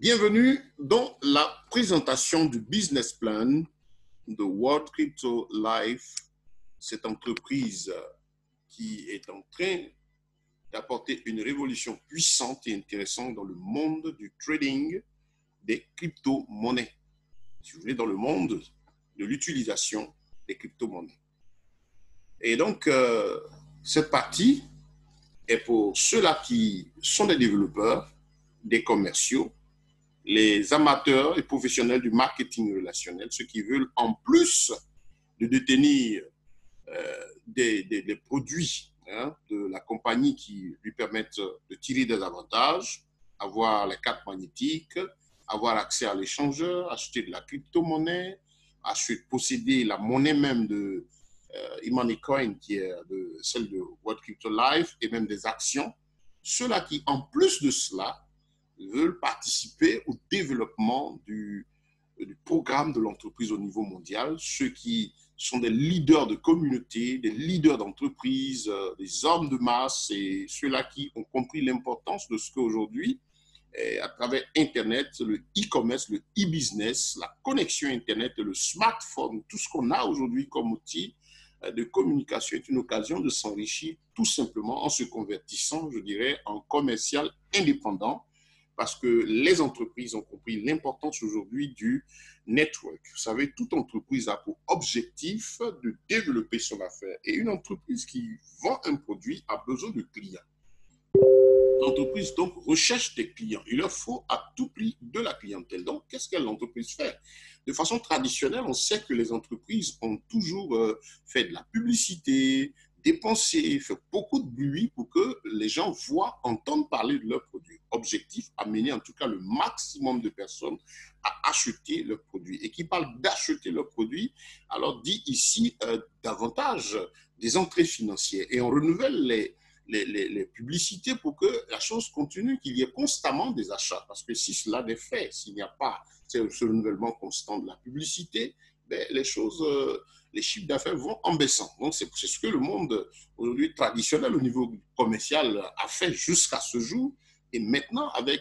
Bienvenue dans la présentation du business plan de World Crypto Life, cette entreprise qui est en train d'apporter une révolution puissante et intéressante dans le monde du trading des crypto-monnaies. Si vous voulez, dans le monde de l'utilisation des crypto-monnaies. Et donc, cette partie est pour ceux-là qui sont des développeurs, des commerciaux, les amateurs et professionnels du marketing relationnel, ceux qui veulent, en plus de détenir des produits de la compagnie qui lui permettent de tirer des avantages, avoir les cartes magnétiques, avoir accès à l'échangeur, acheter de la crypto-monnaie, posséder la monnaie même de e-money coin, qui est celle de World Crypto Life, et même des actions. Ceux-là qui, en plus de cela, veulent participer au développement du programme de l'entreprise au niveau mondial, ceux qui sont des leaders de communauté, des leaders d'entreprise, des hommes de masse, et ceux-là qui ont compris l'importance de ce qu'aujourd'hui, à travers Internet, le e-commerce, le e-business, la connexion Internet, le smartphone, tout ce qu'on a aujourd'hui comme outil de communication est une occasion de s'enrichir tout simplement en se convertissant, je dirais, en commercial indépendant, parce que les entreprises ont compris l'importance aujourd'hui du network. Vous savez, toute entreprise a pour objectif de développer son affaire. Et une entreprise qui vend un produit a besoin de clients. L'entreprise, donc, recherche des clients. Il leur faut à tout prix de la clientèle. Donc, qu'est-ce que l'entreprise fait? De façon traditionnelle, on sait que les entreprises ont toujours fait de la publicité, dépensé, fait beaucoup de bruit pour que les gens voient, entendent parler de leurs produits. Objectif, amener en tout cas le maximum de personnes à acheter leurs produits. Et qui parle d'acheter leurs produits, alors dit ici davantage des entrées financières. Et on renouvelle les publicités pour que la chose continue, qu'il y ait constamment des achats. Parce que si cela est fait, s'il n'y a pas ce renouvellement constant de la publicité, ben, les choses, les chiffres d'affaires vont en baissant. Donc, c'est ce que le monde aujourd'hui traditionnel au niveau commercial a fait jusqu'à ce jour. Et maintenant, avec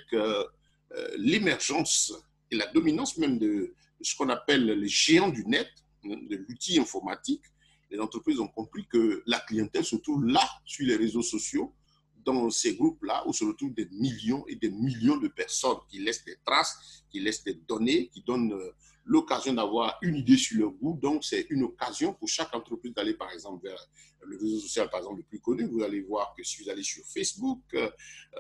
l'émergence et la dominance même de ce qu'on appelle les géants du net, de l'outil informatique, les entreprises ont compris que la clientèle se trouve là, sur les réseaux sociaux, dans ces groupes-là, où se retrouvent des millions et des millions de personnes qui laissent des traces, qui laissent des données, qui donnent l'occasion d'avoir une idée sur leur groupe. Donc, c'est une occasion pour chaque entreprise d'aller, par exemple, vers le réseau social, par exemple, le plus connu. Vous allez voir que si vous allez sur Facebook,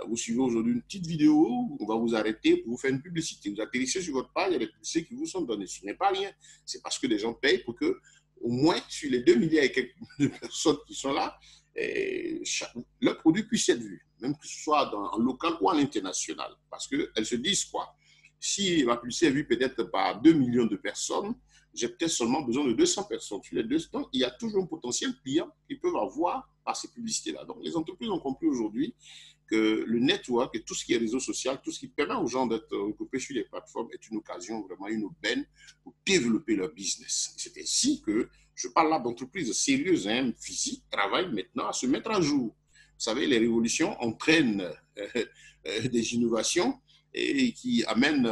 vous suivez aujourd'hui une petite vidéo, on va vous arrêter pour vous faire une publicité. Vous atterrissez sur votre page, il y a des publicités qui vous sont données. Ce n'est pas rien. C'est parce que les gens payent pour que, au moins, sur les 2 milliards et quelques de personnes qui sont là, leur produit puisse être vu, même que ce soit en local ou à l'international. Parce qu'elles se disent quoi? Si ma publicité est vue peut-être par 2 millions de personnes, j'ai peut-être seulement besoin de 200 personnes. Sur les 200, il y a toujours un potentiel client qu'ils peuvent avoir par ces publicités-là. Donc, les entreprises ont compris aujourd'hui que le network et tout ce qui est réseau social, tout ce qui permet aux gens d'être regroupés sur les plateformes est une occasion, vraiment une aubaine pour développer leur business. C'est ainsi que je parle là d'entreprises sérieuses, physiques, travaillent maintenant à se mettre à jour. Vous savez, les révolutions entraînent des innovations et qui amènent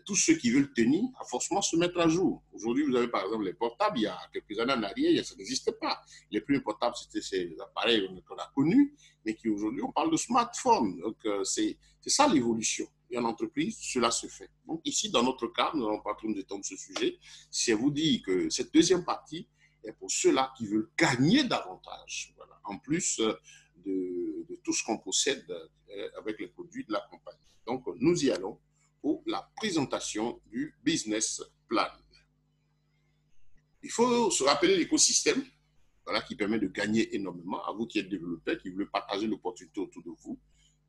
tous ceux qui veulent tenir à forcément se mettre à jour. Aujourd'hui, vous avez par exemple les portables, il y a quelques années en arrière, ça n'existait pas. Les premiers portables, c'était ces appareils qu'on a connus, mais qui aujourd'hui, on parle de smartphone. Donc, c'est ça l'évolution. Et en entreprise, cela se fait. Donc, ici, dans notre cas, nous n'allons pas trop nous étendre sur ce sujet. C'est vous dire que cette deuxième partie est pour ceux-là qui veulent gagner davantage. Voilà. En plus de tout ce qu'on possède avec les produits de la compagnie. Donc, nous y allons pour la présentation du business plan. Il faut se rappeler l'écosystème, voilà, qui permet de gagner énormément. À vous qui êtes développeurs, qui voulez partager l'opportunité autour de vous,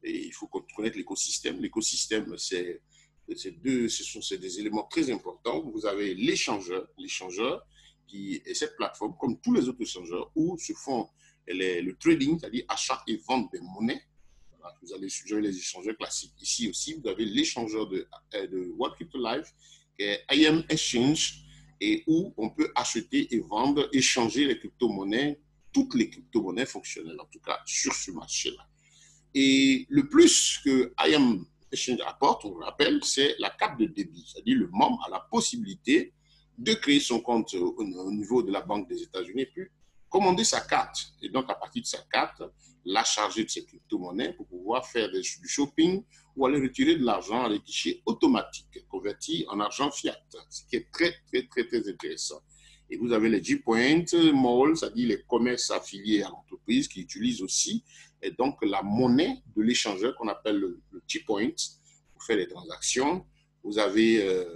et il faut connaître l'écosystème. L'écosystème, c'est des éléments très importants. Vous avez l'échangeur qui est cette plateforme, comme tous les autres échangeurs, où se font le trading, c'est-à-dire achat et vente des monnaies. Voilà, vous avez les échangeurs classiques. Ici aussi, vous avez l'échangeur de World Crypto Life, qui est IM Exchange, et où on peut acheter et vendre, échanger les crypto-monnaies, toutes les crypto-monnaies fonctionnelles, en tout cas sur ce marché-là. Et le plus que IM Exchange apporte, on le rappelle, c'est la carte de débit. C'est-à-dire le membre a la possibilité de créer son compte au niveau de la Banque des États-Unis et puis commander sa carte. Et donc, à partir de sa carte, la charger de ses crypto-monnaies pour pouvoir faire du shopping ou aller retirer de l'argent à des guichets automatiques convertis en argent fiat, ce qui est très, très, très, très intéressant. Et vous avez les G-Point Mall, c'est-à-dire les commerces affiliés à l'entreprise qui utilisent aussi et donc la monnaie de l'échangeur qu'on appelle le G-Point pour faire les transactions. Vous avez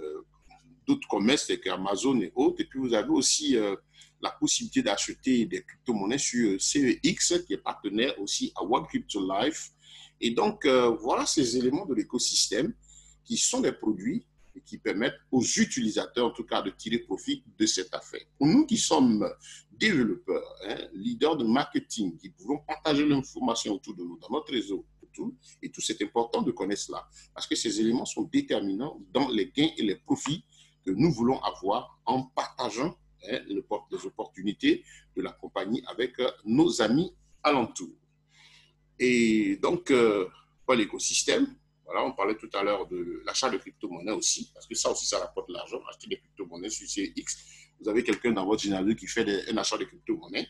d'autres commerces tels qu'Amazon et autres. Et puis vous avez aussi la possibilité d'acheter des crypto-monnaies sur CEX qui est partenaire aussi à World Crypto Life. Et donc voilà ces éléments de l'écosystème qui sont des produits qui permettent aux utilisateurs, en tout cas, de tirer profit de cette affaire. Pour nous qui sommes développeurs, leaders de marketing, qui pouvons partager l'information autour de nous, dans notre réseau, et tout, c'est important de connaître cela, parce que ces éléments sont déterminants dans les gains et les profits que nous voulons avoir en partageant les opportunités de la compagnie avec nos amis alentours. Et donc, pour l'écosystème, voilà, on parlait tout à l'heure de l'achat de crypto-monnaies aussi, parce que ça aussi, ça rapporte de l'argent, acheter des crypto-monnaies sur CX. Vous avez quelqu'un dans votre généalogie qui fait un achat de crypto-monnaies.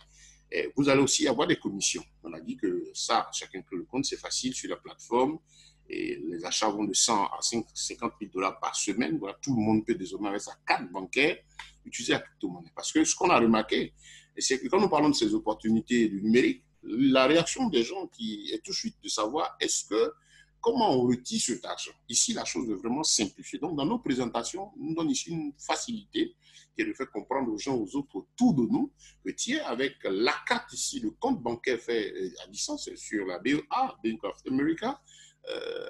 Vous allez aussi avoir des commissions. On a dit que ça, chacun crée le compte, c'est facile sur la plateforme. Et les achats vont de 100 à 50 000 dollars par semaine. Voilà, tout le monde peut désormais, avec sa carte bancaire, utiliser la crypto-monnaie. Parce que ce qu'on a remarqué, c'est que quand nous parlons de ces opportunités du numérique, la réaction des gens qui est tout de suite de savoir comment on retire cet argent. Ici, la chose est vraiment simplifiée. Donc, dans nos présentations, nous donnons ici une facilité qui est de faire comprendre aux gens, aux autres autour de nous, que tiens, avec la carte ici, le compte bancaire fait à distance sur la BEA, Bank of America,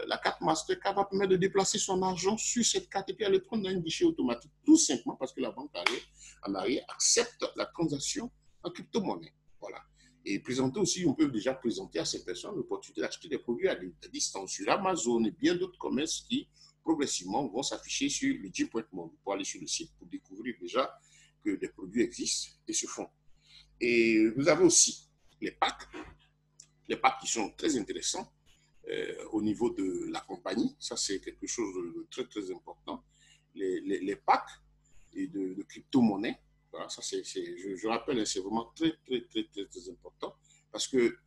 la carte Mastercard va permettre de déplacer son argent sur cette carte et puis aller prendre dans un guichet automatique, tout simplement parce que la banque en arrière accepte la transaction en crypto-monnaie. Voilà. Et présenter aussi, on peut déjà présenter à ces personnes l'opportunité d'acheter des produits à distance sur Amazon et bien d'autres commerces qui, progressivement, vont s'afficher sur le G-Point Mall. Pour aller sur le site pour découvrir déjà que des produits existent et se font. Et vous avez aussi les packs qui sont très intéressants au niveau de la compagnie. Ça, c'est quelque chose de très, très important. Les packs et de crypto-monnaies. Voilà, ça je rappelle, c'est vraiment très, très, très, très, très important parce que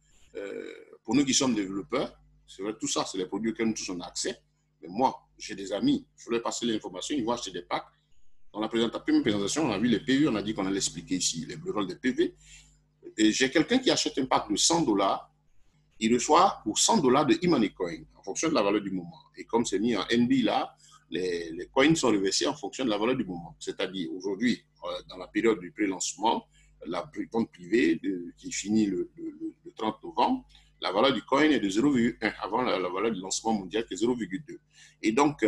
pour nous qui sommes développeurs, c'est vrai, tout ça, c'est les produits auxquels nous tous on a accès. Mais moi, j'ai des amis, je voulais passer l'information, ils vont acheter des packs. Dans la première présentation, on a vu les PV, on a dit qu'on allait expliquer ici le rôle des PV. Et j'ai quelqu'un qui achète un pack de 100 dollars, il reçoit pour 100 dollars de e-money coin en fonction de la valeur du moment. Et comme c'est mis en NB là, les coins sont reversés en fonction de la valeur du moment. C'est-à-dire, aujourd'hui, dans la période du pré-lancement, la vente privée qui finit le 30 novembre, la valeur du coin est de 0,1 avant la valeur du lancement mondial qui est 0,2. Et donc,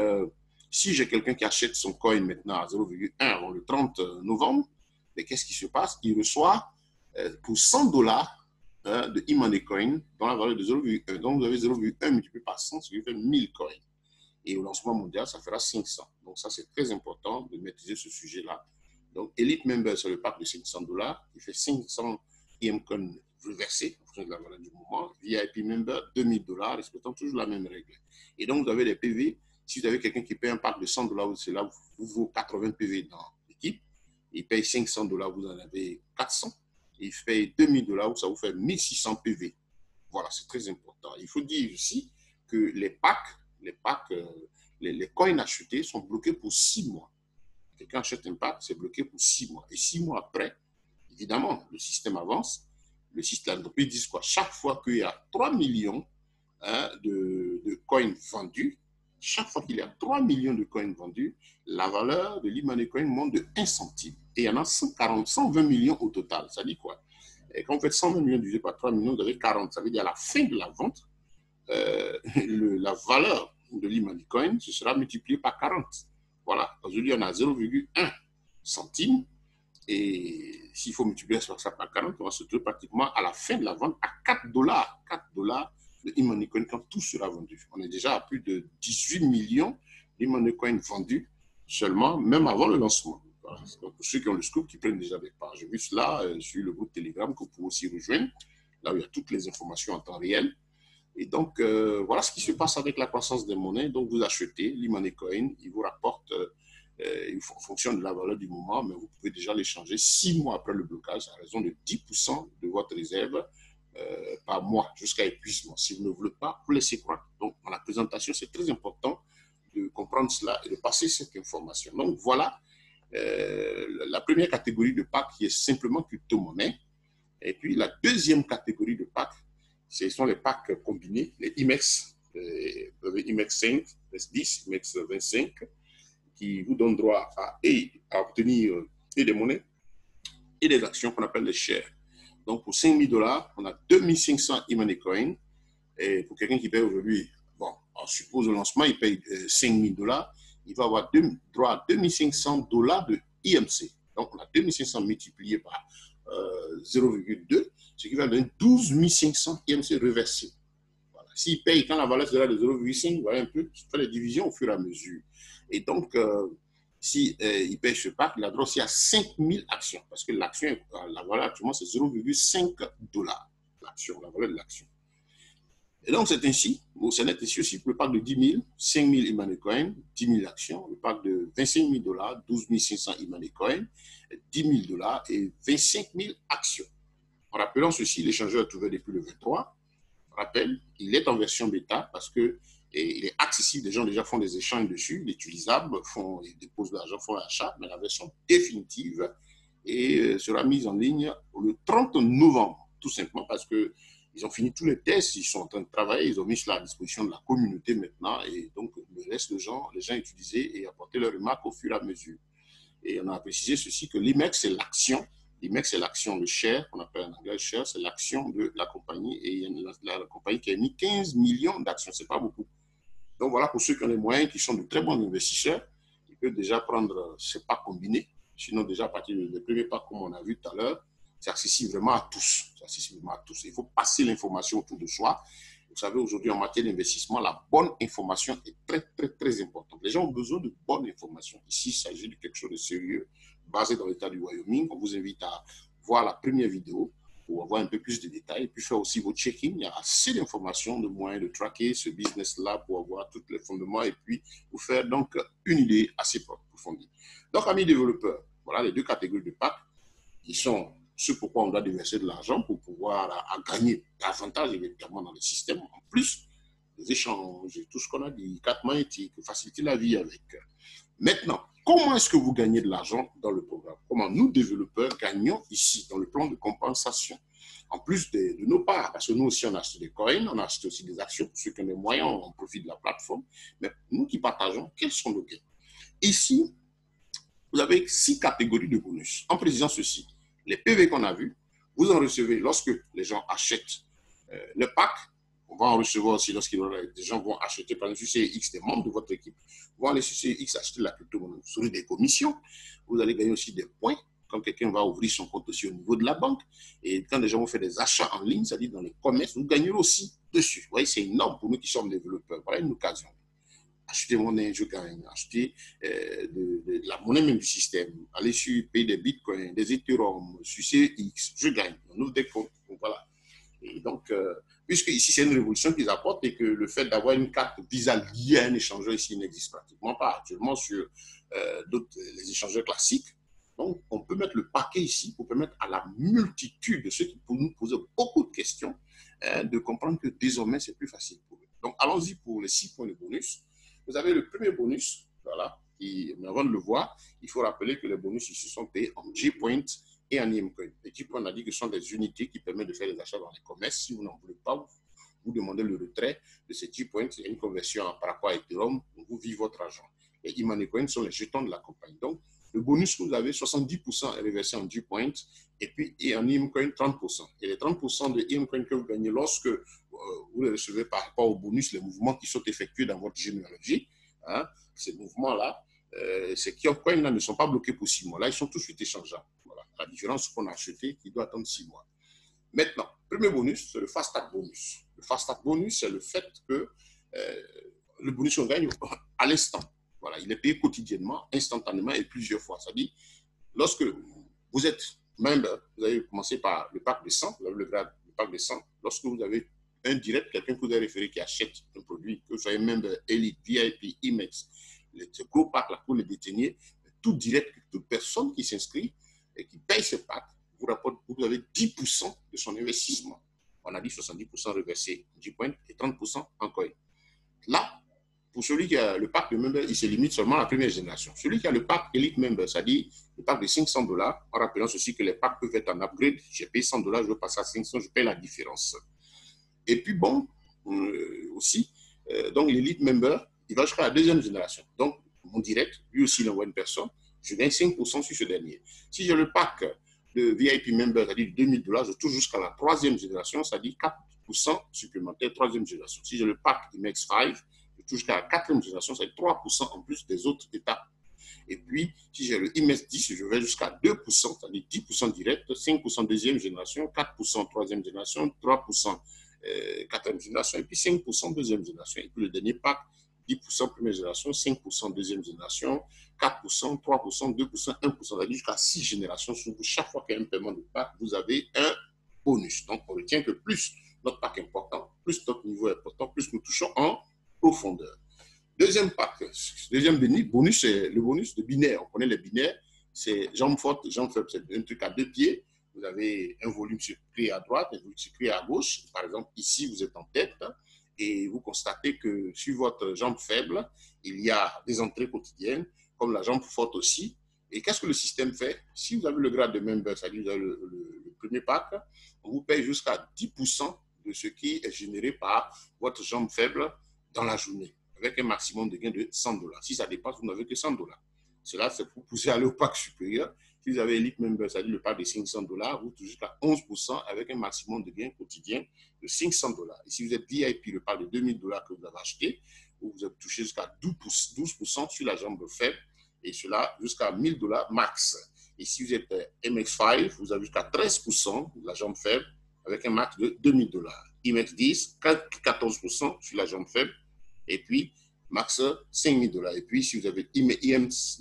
si j'ai quelqu'un qui achète son coin maintenant à 0,1 avant le 30 novembre, mais qu'est-ce qui se passe? Il reçoit pour 100 dollars de e-money coin dans la valeur de 0,1. Donc, vous avez 0,1 multiplié par 100, ce qui fait 1000 coins. Et au lancement mondial, ça fera 500. Donc, ça, c'est très important de maîtriser ce sujet-là. Donc, Elite Member, c'est le pack de 500 dollars. Il fait 500 e-coins reversés en fonction de la valeur du moment. VIP Member, 2000 dollars, respectant toujours la même règle. Et donc, vous avez des PV. Si vous avez quelqu'un qui paye un pack de 100 dollars, c'est là vous vaut 80 PV dans l'équipe. Il paye 500 dollars, vous en avez 400. Il paye 2000 dollars, ça vous fait 1600 PV. Voilà, c'est très important. Il faut dire aussi que les packs, les coins achetés sont bloqués pour 6 mois. Quelqu'un achète un pack, c'est bloqué pour 6 mois. Et 6 mois après, évidemment, le système avance. Le système, l'entreprise dit quoi? Chaque fois qu'il y a 3 millions de coins vendus, chaque fois qu'il y a 3 millions de coins vendus, la valeur de l'e-money coin monte de 1 centime. Et il y en a 120 millions au total. Ça dit quoi? Et quand vous faites 120 millions divisé par 3 millions, vous avez 40. Ça veut dire à la fin de la vente, la valeur de l'e-money coin, ce sera multiplié par 40. Voilà. Aujourd'hui, on a 0,1 centime. Et s'il faut multiplier ça par 40, on va se trouver pratiquement à la fin de la vente à 4 dollars. 4 dollars de e-money coin quand tout sera vendu. On est déjà à plus de 18 millions d'e-money coin vendus seulement, même avant le lancement. Donc, pour ceux qui ont le scoop, qui prennent déjà des parts. J'ai vu cela sur le groupe Telegram que vous pouvez aussi rejoindre, là où il y a toutes les informations en temps réel. Et donc, voilà ce qui se passe avec la croissance des monnaies. Donc, vous achetez l'e-money coin, il vous rapporte en fonction de la valeur du moment, mais vous pouvez déjà l'échanger 6 mois après le blocage à raison de 10% de votre réserve par mois jusqu'à épuisement. Si vous ne voulez pas, vous laissez croître. Donc, dans la présentation, c'est très important de comprendre cela et de passer cette information. Donc, voilà la première catégorie de pack qui est simplement crypto-monnaie. Et puis, la deuxième catégorie de pack, ce sont les packs combinés, les IMEX, IMEX 5, IMEX 10, IMEX 25, qui vous donnent droit à obtenir et des monnaies et des actions qu'on appelle les shares. Donc, pour 5 000 $, on a 2 500 e-money coins. Et pour quelqu'un qui paye aujourd'hui, bon, on suppose au lancement, il paye 5 000 $, il va avoir droit à 2 500 $ de IMC. Donc, on a 2 500 multiplié par 0,2, ce qui va donner 12 500 IMC reversés. Voilà. S'il paye quand la valeur sera de 0,5, voilà un peu, je fais les divisions au fur et à mesure. Et donc, si il paye ce pack, il a droit aussi à 5 000 actions, parce que l'action, la valeur actuellement, c'est 0,5 $, l'action, la valeur de l'action. Et donc, c'est ainsi, ce n'est ainsi aussi pour le pack de 10 000, 5 000 e-money coins, 10 000 actions, le pack de 25 000 $, 12 500 e-money coins, 10 000 $ et 25 000 actions. En rappelant ceci, l'échangeur est ouvert depuis le 23. Rappel, il est en version bêta parce que il est accessible, les gens déjà font des échanges dessus, il est utilisable, ils déposent de l'argent, font l'achat, mais la version définitive sera mise en ligne le 30 novembre, tout simplement parce que ils ont fini tous les tests, ils sont en train de travailler, ils ont mis cela à la disposition de la communauté maintenant, et donc le reste des gens, les gens utiliser et apporter leurs remarques au fur et à mesure. Et on a précisé ceci que l'IMEX, c'est l'action. L'IMEX, c'est l'action, le share, qu'on appelle en anglais share, c'est l'action de la compagnie. Et il y a la compagnie qui a mis 15 millions d'actions, c'est pas beaucoup. Donc voilà, pour ceux qui ont les moyens, qui sont de très bons investisseurs, ils peuvent déjà prendre ces packs combinés. Sinon, déjà à partir des premiers packs, comme on a vu tout à l'heure, c'est accessible vraiment à tous. C'est accessible vraiment à tous. Il faut passer l'information autour de soi. Vous savez, aujourd'hui, en matière d'investissement, la bonne information est très, très, très importante. Les gens ont besoin de bonnes informations. Ici, il s'agit de quelque chose de sérieux, basé dans l'État du Wyoming. On vous invite à voir la première vidéo pour avoir un peu plus de détails et puis faire aussi vos check-in. Il y a assez d'informations, de moyens de traquer ce business-là pour avoir tous les fondements et puis vous faire donc une idée assez approfondie. Donc, amis développeurs, voilà les deux catégories de packs qui sont ce pourquoi on doit déverser de l'argent pour pouvoir gagner davantage évidemment dans le système, en plus des échanges et tout ce qu'on a dit, carte magnétique, faciliter la vie avec. Maintenant, comment est-ce que vous gagnez de l'argent dans le programme? Comment nous, développeurs, gagnons ici dans le plan de compensation? En plus de nos parts, parce que nous aussi, on a acheté des coins, on a acheté aussi des actions, pour ceux qui ont les moyens, on profite de la plateforme. Mais nous qui partageons, quels sont nos gains? Ici, vous avez 6 catégories de bonus. En précisant ceci, les PV qu'on a vus, vous en recevez lorsque les gens achètent le pack. On va en recevoir aussi lorsque les gens vont acheter, par exemple, sur CX, des membres de votre équipe vont aller sur CX acheter la crypto-monnaie. Vous aurez des commissions. Vous allez gagner aussi des points quand quelqu'un va ouvrir son compte aussi au niveau de la banque. Et quand les gens vont faire des achats en ligne, c'est-à-dire dans les commerces, vous gagnerez aussi dessus. Vous voyez, c'est énorme pour nous qui sommes développeurs. Voilà une occasion. Acheter monnaie, je gagne. Acheter de la monnaie même du système. Aller sur payer des bitcoins, des Ethereum, sur CX, je gagne. On ouvre des comptes. Donc, voilà. Et donc, puisque ici, c'est une révolution qu'ils apportent et que le fait d'avoir une carte Visa liée à un échangeur ici n'existe pratiquement pas actuellement sur les échangeurs classiques. Donc, on peut mettre le paquet ici pour permettre à la multitude de ceux qui peuvent nous poser beaucoup de questions de comprendre que désormais, c'est plus facile pour eux. Donc, allons-y pour les 6 points de bonus. Vous avez le premier bonus, voilà, mais avant de le voir, il faut rappeler que les bonus ici sont payés en G-Point et en IM-Coin. Les G-Point, on a dit que ce sont des unités qui permettent de faire des achats dans les commerces. Si vous n'en voulez pas, vous demandez le retrait de ces G-Point. C'est une conversion par rapport à Ethereum, vous vivez votre argent. Les e-money coins sont les jetons de la compagnie. Donc, le bonus que vous avez, 70% est reversé en G-Point et en IM-Coin, 30%. Et les 30% de IM-Coin que vous gagnez lorsque vous les recevez par rapport au bonus, les mouvements qui sont effectués dans votre généalogie, hein, ces mouvements-là, ces coins-là ne sont pas bloqués pour 6 mois. Là, ils sont tout de suite échangeables. Voilà. La différence qu'on a acheté, qui doit attendre 6 mois. Maintenant, premier bonus, c'est le fast start bonus. Le fast start bonus, c'est le fait que le bonus on gagne à l'instant. Voilà, il est payé quotidiennement, instantanément et plusieurs fois. C'est-à-dire, lorsque vous êtes membre, vous avez commencé par le pack de 100, vous avez le pack de 100. Lorsque vous avez un direct, quelqu'un que vous avez référé qui achète un produit, que vous soyez membre Elite, VIP, IMEX, ce gros pack là pour le détenir, tout direct de personne qui s'inscrit et qui paye ce pack vous rapporte, vous avez 10% de son investissement. On a dit 70% reversé 10 points et 30% en coin. Là, pour celui qui a le pack de member, il se limite seulement à la première génération. Celui qui a le pack Elite Member, c'est-à-dire le pack de $500, en rappelant ceci que les packs peuvent être en upgrade. J'ai payé $100, je veux passer à 500, je paye la différence. Et puis bon, aussi, donc l'Elite Member, il va jusqu'à la deuxième génération. Donc, mon direct, lui aussi, il envoie une personne, je gagne 5% sur ce dernier. Si j'ai le pack de VIP Member, c'est-à-dire $2000, je touche jusqu'à la troisième génération, c'est-à-dire 4% supplémentaire, troisième génération. Si j'ai le pack IMEX 5, je touche jusqu'à la quatrième génération, c'est 3% en plus des autres étapes. Et puis, si j'ai le IMEX 10, je vais jusqu'à 2%, c'est-à-dire 10% direct, 5% deuxième génération, 4% troisième génération, 3% quatrième génération, et puis 5% deuxième génération. Et puis le dernier pack, 10% première génération, 5% deuxième génération, 4%, 3%, 2%, 1%, c'est-à-dire jusqu'à 6 générations. Sur chaque fois qu'il y a un paiement de pack, vous avez un bonus. Donc, on retient que plus notre pack est important, plus notre niveau est important, plus nous touchons en profondeur. Deuxième pack, deuxième bonus, c'est le bonus de binaire. On connaît les binaires, c'est jambes fortes, jambes faibles, c'est un truc à 2 pieds. Vous avez un volume circulé à droite, un volume circulé à gauche. Par exemple, ici, vous êtes en tête et vous constatez que sur votre jambe faible, il y a des entrées quotidiennes, comme la jambe forte aussi. Et qu'est-ce que le système fait? Si vous avez le grade de member, c'est-à-dire vous avez le premier pack, on vous paye jusqu'à 10% de ce qui est généré par votre jambe faible dans la journée, avec un maximum de gain de $100. Si ça dépasse, vous n'avez que $100. Cela, c'est pour pousser à aller au pack supérieur. Si vous avez Elite Member, c'est-à-dire le pack de $500, vous touchez jusqu'à 11% avec un maximum de gain quotidien de $500. Et si vous êtes VIP, le pack de $2000 que vous avez acheté, vous avez touché jusqu'à 12% sur la jambe faible, et cela jusqu'à $1000 max. Et si vous êtes MX5, vous avez jusqu'à 13% de la jambe faible avec un max de $2000. IMEX 10, 14% sur la jambe faible, et puis max $5000. Et puis, si vous avez IMEX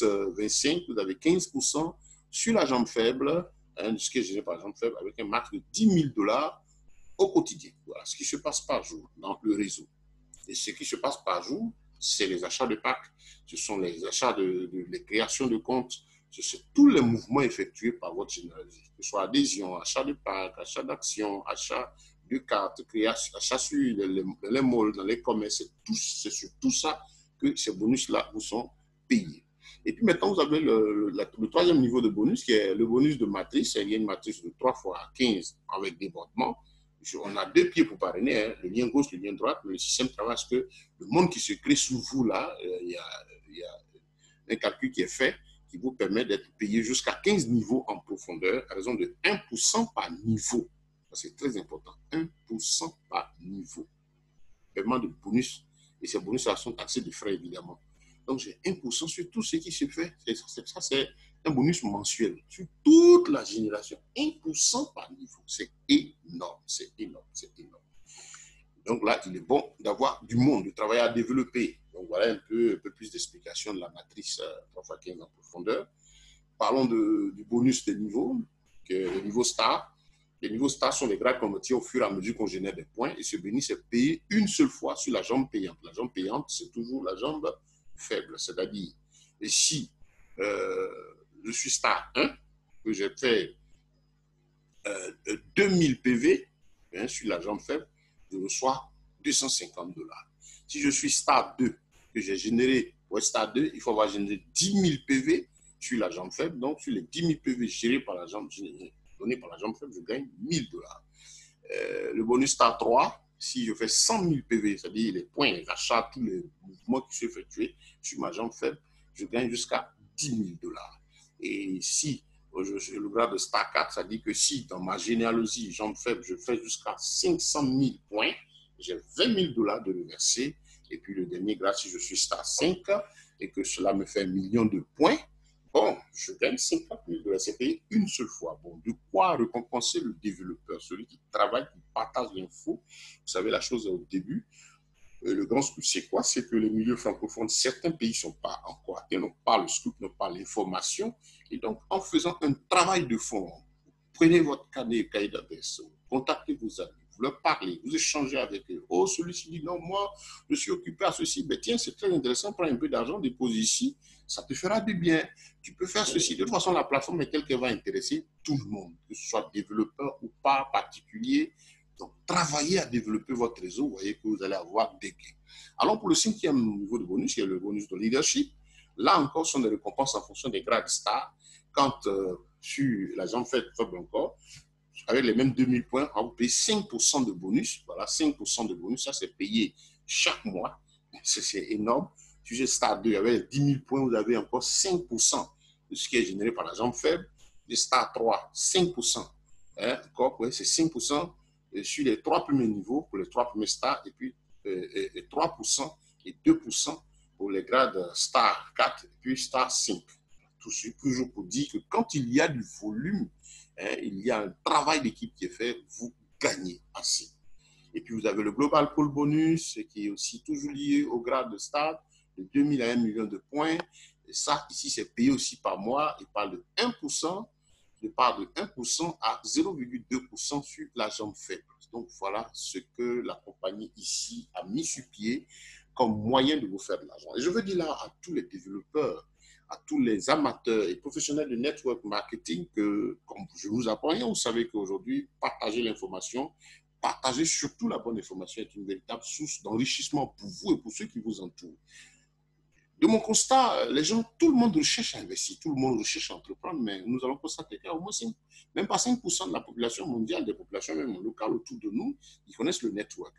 25, vous avez 15% sur la jambe faible, ce qui est géré par la jambe faible, avec un max de $10,000 au quotidien. Voilà ce qui se passe par jour dans le réseau. Et ce qui se passe par jour, c'est les achats de packs, ce sont les achats les créations de comptes, c'est tous les mouvements effectués par votre généralisé, que ce soit adhésion, achat de packs, achat d'actions, achat de cartes, achat sur les malls, dans les commerces, c'est sur tout ça que ces bonus-là vous sont payés. Et puis maintenant, vous avez le troisième niveau de bonus, qui est le bonus de matrice. Il y a une matrice de 3 fois 15 avec débordement. On a 2 pieds pour parrainer, hein, le lien gauche, le lien droit. Le système travaille parce que le monde qui se crée sous vous, là, il y a un calcul qui est fait qui vous permet d'être payé jusqu'à 15 niveaux en profondeur à raison de 1% par niveau. C'est très important. 1% par niveau. Paiement de bonus. Et ces bonus sont taxés de frais, évidemment. Donc, j'ai 1% sur tout ce qui se fait. Ça, c'est un bonus mensuel sur toute la génération. 1% par niveau. C'est énorme. C'est énorme. C'est énorme. Donc là, il est bon d'avoir du monde, de travailler à développer. Donc voilà un peu plus d'explications de la matrice 3x15 en profondeur. Parlons du bonus des niveaux, le niveau star. Les niveaux stars sont les grades qu'on obtient au fur et à mesure qu'on génère des points. Et ce bonus est payé une seule fois sur la jambe payante. La jambe payante, c'est toujours la jambe faible. C'est-à-dire, si je suis star 1, que j'ai fait 2000 PV hein, sur la jambe faible, je reçois $250. Si je suis star 2, que j'ai généré pour être star 2, il faut avoir généré 10 000 PV sur la jambe faible. Donc, sur les 10 000 PV gérés par la jambe donné par la jambe faible, je gagne $1000. Le bonus star 3, si je fais 100 000 PV, c'est-à-dire les points, les achats, tous les mouvements qui sont effectués sur ma jambe faible, je gagne jusqu'à $10,000. Et si le grade de star 4, ça dit que si dans ma généalogie jambe faible, je fais jusqu'à 500 000 points, j'ai $20,000 de reverser. Et puis le dernier grade, si je suis star 5 et que cela me fait 1 million de points, bon, je gagne $50,000. C'est payé une seule fois. Bon, de quoi récompenser le développeur, celui qui travaille, qui partage l'info. Vous savez, la chose est au début. Le grand scoop, c'est quoi? C'est que les milieux francophones, certains pays ne sont pas encore atteints, n'ont pas le scoop, n'ont pas l'information. Et donc, en faisant un travail de fond, prenez votre cahier d'adresse, contactez vos amis, vous leur parlez, vous échangez avec eux. Oh, celui-ci dit non, moi, je suis occupé à ceci. Ben, tiens, c'est très intéressant, prends un peu d'argent, dépose ici, ça te fera du bien. Tu peux faire ceci. De toute façon, la plateforme est telle qu'elle va intéresser tout le monde, que ce soit développeur ou pas particulier. Donc, travaillez à développer votre réseau, vous voyez que vous allez avoir des gains. Alors, pour le cinquième niveau de bonus, il y a le bonus de leadership. Là encore, ce sont des récompenses en fonction des grades stars. Quand sur la jambe faible encore, avec les mêmes 2000 points, on vous paye 5% de bonus. Voilà, 5% de bonus, ça c'est payé chaque mois. C'est énorme. Sujet Star 2, avec 10 000 points, vous avez encore 5% de ce qui est généré par la jambe faible. Le Star 3, 5%. Hein, encore, ouais, c'est 5% sur les 3 premiers niveaux, pour les 3 premiers stars, et puis 3% et 2% pour les grades Star 4 et puis Star 5. Toujours pour dire que quand il y a du volume, hein, il y a un travail d'équipe qui est fait, vous gagnez assez. Et puis vous avez le Global Pool Bonus, qui est aussi toujours lié au grade de stade, de 2000 à 1 million de points. Et ça, ici, c'est payé aussi par mois. Il parle de 1%, de part de 1% à 0,2% sur la jambe faible. Donc voilà ce que la compagnie ici a mis sur pied comme moyen de vous faire de l'argent. Et je veux dire là à tous les développeurs, à tous les amateurs et professionnels de network marketing que, comme je vous apprends, vous savez qu'aujourd'hui, partager l'information, partager surtout la bonne information est une véritable source d'enrichissement pour vous et pour ceux qui vous entourent. De mon constat, les gens, tout le monde recherche à investir, tout le monde recherche à entreprendre, mais nous allons constater qu'au moins même pas 5% de la population mondiale, des populations même locales autour de nous, ils connaissent le network.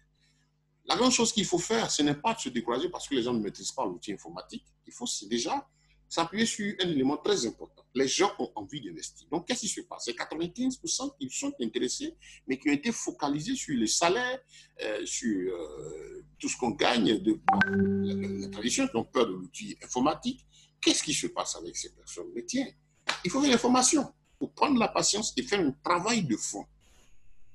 La grande chose qu'il faut faire, ce n'est pas de se décourager parce que les gens ne maîtrisent pas l'outil informatique. Il faut déjà s'appuyer sur un élément très important. Les gens ont envie d'investir. Donc, qu'est-ce qui se passe? C'est 95% qui sont intéressés, mais qui ont été focalisés sur les salaires, sur tout ce qu'on gagne de la tradition, qui ont peur de l'outil informatique. Qu'est-ce qui se passe avec ces personnes? Mais tiens, il faut faire l'information pour prendre la patience et faire un travail de fond.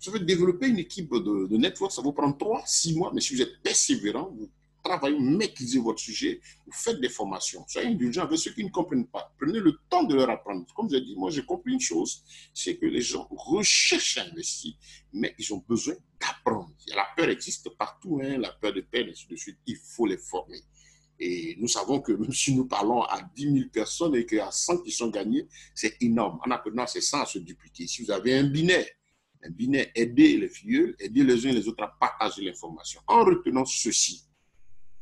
Vous savez, développer une équipe de network, ça vous prend 3-6 mois, mais si vous êtes persévérant, vous travaillez, vous maîtrisez votre sujet, vous faites des formations. Soyez indulgents avec ceux qui ne comprennent pas. Prenez le temps de leur apprendre. Comme je dis, moi j'ai compris une chose, c'est que les gens recherchent à investir, mais ils ont besoin d'apprendre. La peur existe partout, hein, la peur de perdre, et ainsi de suite. Il faut les former. Et nous savons que même si nous parlons à 10 000 personnes et qu'il y a 100 qui sont gagnés, c'est énorme. En apprenant ces 100 à se dupliquer. Si vous avez un binaire, aider les filles, aider les uns et les autres à partager l'information. En retenant ceci,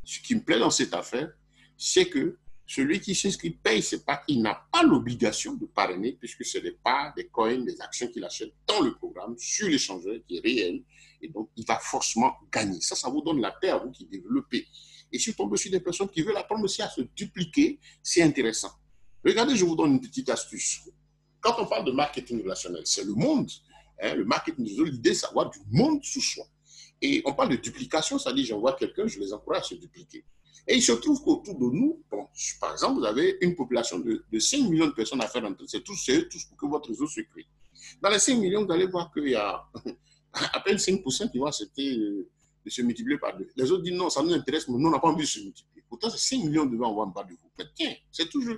ce qui me plaît dans cette affaire, c'est que celui qui s'inscrit paye ses parts. Il n'a pas l'obligation de parrainer puisque ce n'est pas des coins, des actions qu'il achète dans le programme sur l'échangeur qui est réel. Et donc, il va forcément gagner. Ça vous donne la paix à vous qui développez. Et si vous tombez sur des personnes qui veulent apprendre aussi à se dupliquer, c'est intéressant. Regardez, je vous donne une petite astuce. Quand on parle de marketing relationnel, c'est le monde. Hein, le marketing, l'idée, c'est d'avoir du monde sous soi. Et on parle de duplication, ça dit j'envoie quelqu'un, je les encourage à se dupliquer. Et il se trouve qu'autour de nous, bon, par exemple, vous avez une population de 5 millions de personnes à faire entrer. C'est tous pour que votre réseau se crée. Dans les 5 millions, vous allez voir qu'il y a à peine 5% qui vont accepter de se multiplier par deux. Les autres disent non, ça nous intéresse, mais nous, on n'a pas envie de se multiplier. Pourtant, c'est 5 millions de gens en bas de vous. Mais tiens, c'est toujours.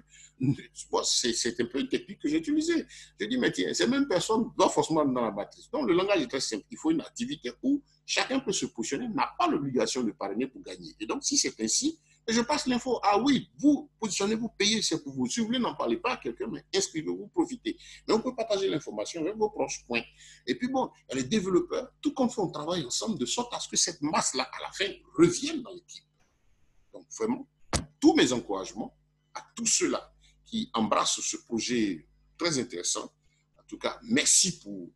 C'est un peu une technique que j'ai utilisée. Je dis, mais tiens, ces mêmes personnes doivent forcément être dans la matrice. Donc, le langage est très simple. Il faut une activité où chacun peut se positionner, n'a pas l'obligation de parrainer pour gagner. Et donc, si c'est ainsi, je passe l'info. Ah oui, vous positionnez-vous, payez, c'est pour vous. Si vous voulez, n'en parlez pas à quelqu'un, mais inscrivez-vous, profitez. Mais on peut partager l'information avec vos proches points. Et puis bon, il y a les développeurs, tout comme on travaille ensemble de sorte à ce que cette masse-là, à la fin, revienne dans l'équipe. Donc vraiment, tous mes encouragements à tous ceux-là qui embrassent ce projet très intéressant. En tout cas, merci pour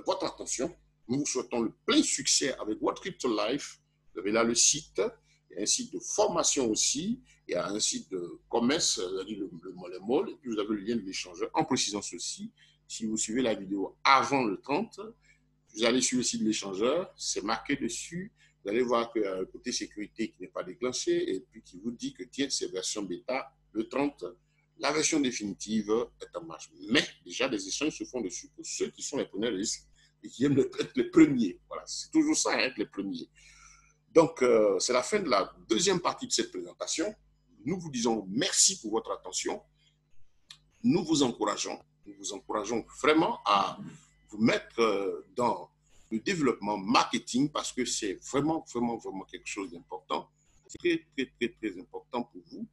votre attention. Nous vous souhaitons le plein succès avec What Crypto Life. Vous avez là le site. Il y a un site de formation aussi, il y a un site de commerce, le mall, et puis vous avez le lien de l'échangeur. En précisant ceci, si vous suivez la vidéo avant le 30, vous allez sur le site de l'échangeur, c'est marqué dessus, vous allez voir qu'il y a un côté sécurité qui n'est pas déclenché, et puis qui vous dit que tiens, c'est version bêta, le 30, la version définitive est en marche. Mais déjà, des échanges se font dessus pour ceux qui sont les premiers risques et qui aiment être les premiers. Voilà, c'est toujours ça, être les premiers. Donc, c'est la fin de la deuxième partie de cette présentation. Nous vous disons merci pour votre attention. Nous vous encourageons vraiment à vous mettre dans le développement marketing parce que c'est vraiment, vraiment, vraiment quelque chose d'important. C'est très, très, très, très important pour vous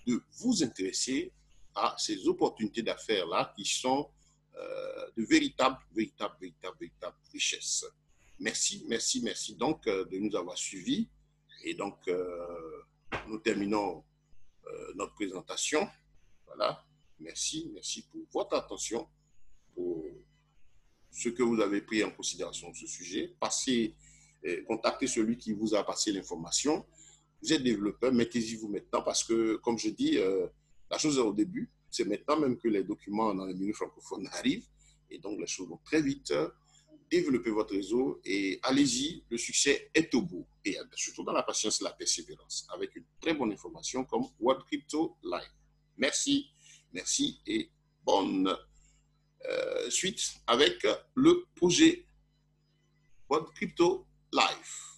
de vous intéresser à ces opportunités d'affaires-là qui sont de véritables, véritables, véritables, véritables richesses. Merci, merci, merci donc de nous avoir suivis. Et donc, nous terminons notre présentation. Voilà. Merci, merci pour votre attention, pour ce que vous avez pris en considération ce sujet. Passez, contactez celui qui vous a passé l'information. Vous êtes développeur, mettez-y vous maintenant parce que, comme je dis, la chose est au début. C'est maintenant même que les documents dans les milieux francophones arrivent. Et donc, les choses vont très vite. Développez votre réseau et allez-y. Le succès est au bout. Et surtout dans la patience et la persévérance, avec une très bonne information comme World Crypto Live. Merci, merci et bonne suite avec le projet World Crypto Live.